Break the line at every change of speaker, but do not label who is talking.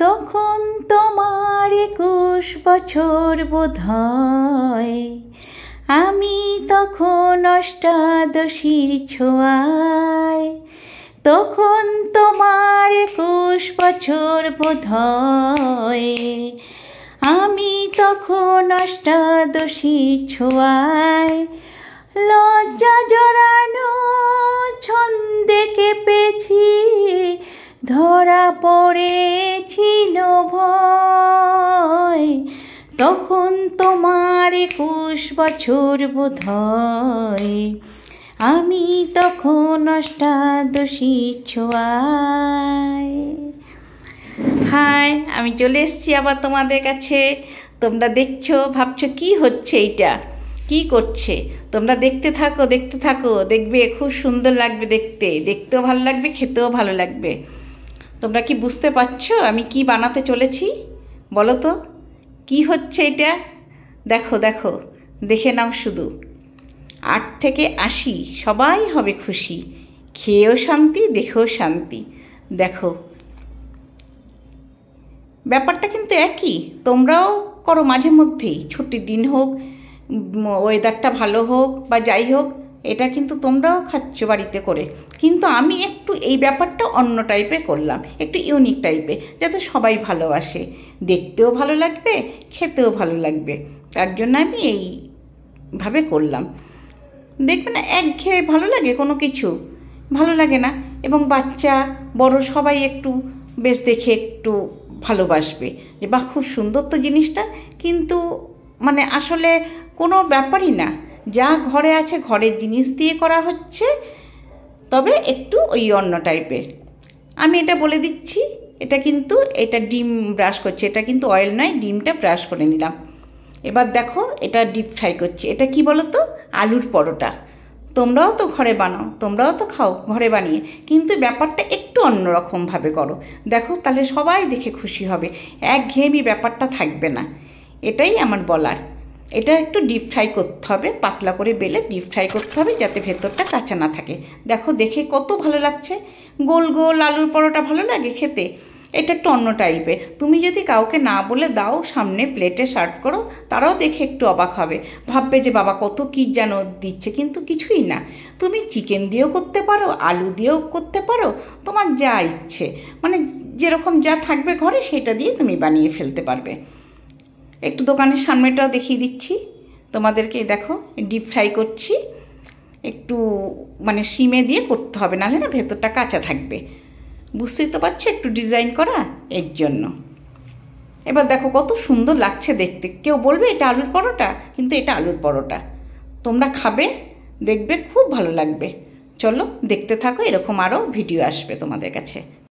তখন তোমার 21 বছর বোধহয়, আমি তখন অষ্টাদশীর ছোঁয়ায়। তখন তোমার 21 বছর বোধহয়, আমি তখন অষ্টাদশীর ছোঁয়ায়। লজ্জা জড়ানো ছন্দে কেঁপেছি, ধরা পড়েছিল ভয়। তখন তোমার 21 বছর বোধহয়, আমি তখন অষ্টাদশীর ছোঁয়ায়। হাই, আমি চলে এসেছি আবার তোমাদের কাছে। তোমরা দেখছো, ভাবছো কি হচ্ছে, এইটা কি করছে। তোমরা দেখতে থাকো, দেখতে থাকো, দেখবে খুব সুন্দর লাগবে দেখতে, দেখতেও ভালো লাগবে, খেতেও ভালো লাগবে। তোমরা কি বুঝতে পারছো আমি কি বানাতে চলেছি? বলো তো কি হচ্ছে এটা? দেখো দেখো, দেখে নাও শুধু। 8 থেকে 80 সবাই হবে খুশি, খেয়েও শান্তি, দেখেও শান্তি। দেখো, ব্যাপারটা কিন্তু একই। তোমরাও করো মাঝে মধ্যেই, ছুটির দিন হোক, ওয়েদারটা ভালো হোক বা যাই হোক, এটা কিন্তু তোমরাও খাচ্ছ বাড়িতে করে। কিন্তু আমি একটু এই ব্যাপারটা অন্য টাইপের করলাম, একটু ইউনিক টাইপের, যাতে সবাই ভালোবাসে, দেখতেও ভালো লাগবে, খেতেও ভালো লাগবে। তার জন্য আমি এইভাবে করলাম। দেখবে না, একঘেয়ে ভালো লাগে কোনো কিছু, ভালো লাগে না। এবং বাচ্চা বড় সবাই একটু বেশ দেখে একটু ভালোবাসবে, যে বাহ খুব সুন্দর তো জিনিসটা। কিন্তু মানে আসলে কোনো ব্যাপারই না, যা ঘরে আছে ঘরের জিনিস দিয়ে করা হচ্ছে, তবে একটু ওই অন্য টাইপের। আমি এটা বলে দিচ্ছি, এটা ডিম ব্রাশ করছে, এটা কিন্তু অয়েল নয়, ডিমটা ব্রাশ করে নিলাম। এবার দেখো, এটা ডিপ ফ্রাই করছি। এটা কি বলো তো? আলুর পরোটা। তোমরাও তো ঘরে বানাও, তোমরাও তো খাও ঘরে বানিয়ে, কিন্তু ব্যাপারটা একটু অন্যরকমভাবে করো। দেখো, তাহলে সবাই দেখে খুশি হবে, একঘেয়েমি ব্যাপারটা থাকবে না। এটাই আমার বলার। এটা একটু ডিপ ফ্রাই করতে হবে, পাতলা করে বেলে ডিপ ফ্রাই করতে হবে, যাতে ভেতরটা কাঁচা না থাকে। দেখো, দেখে কত ভালো লাগছে। গোল গোল আলুর পরোটা ভালো লাগে খেতে। এটা একটু অন্য টাইপের। তুমি যদি কাউকে না বলে দাও, সামনে প্লেটে সার্ভ করো, তারাও দেখে একটু অবাক হবে, ভাববে যে বাবা কত কী যেন দিচ্ছে, কিন্তু কিছুই না। তুমি চিকেন দিয়েও করতে পারো, আলু দিয়েও করতে পারো, তোমার যা ইচ্ছে, মানে যেরকম যা থাকবে ঘরে সেটা দিয়ে তুমি বানিয়ে ফেলতে পারবে। একটু দোকানের সামনেটাও দেখিয়ে দিচ্ছি তোমাদেরকে। দেখো, ডিপ ফ্রাই করছি, একটু মানে সিমে দিয়ে করতে হবে, নাহলে না ভেতরটা কাঁচা থাকবে। বুঝতেই তো পারছো, একটু ডিজাইন করা, এর জন্য। এবার দেখো কত সুন্দর লাগছে দেখতে। কেউ বলবে এটা আলুর পরোটা, কিন্তু এটা আলুর পরোটা। তোমরা খাবে, দেখবে খুব ভালো লাগবে। চলো দেখতে থাকো, এরকম আরও ভিডিও আসবে তোমাদের কাছে।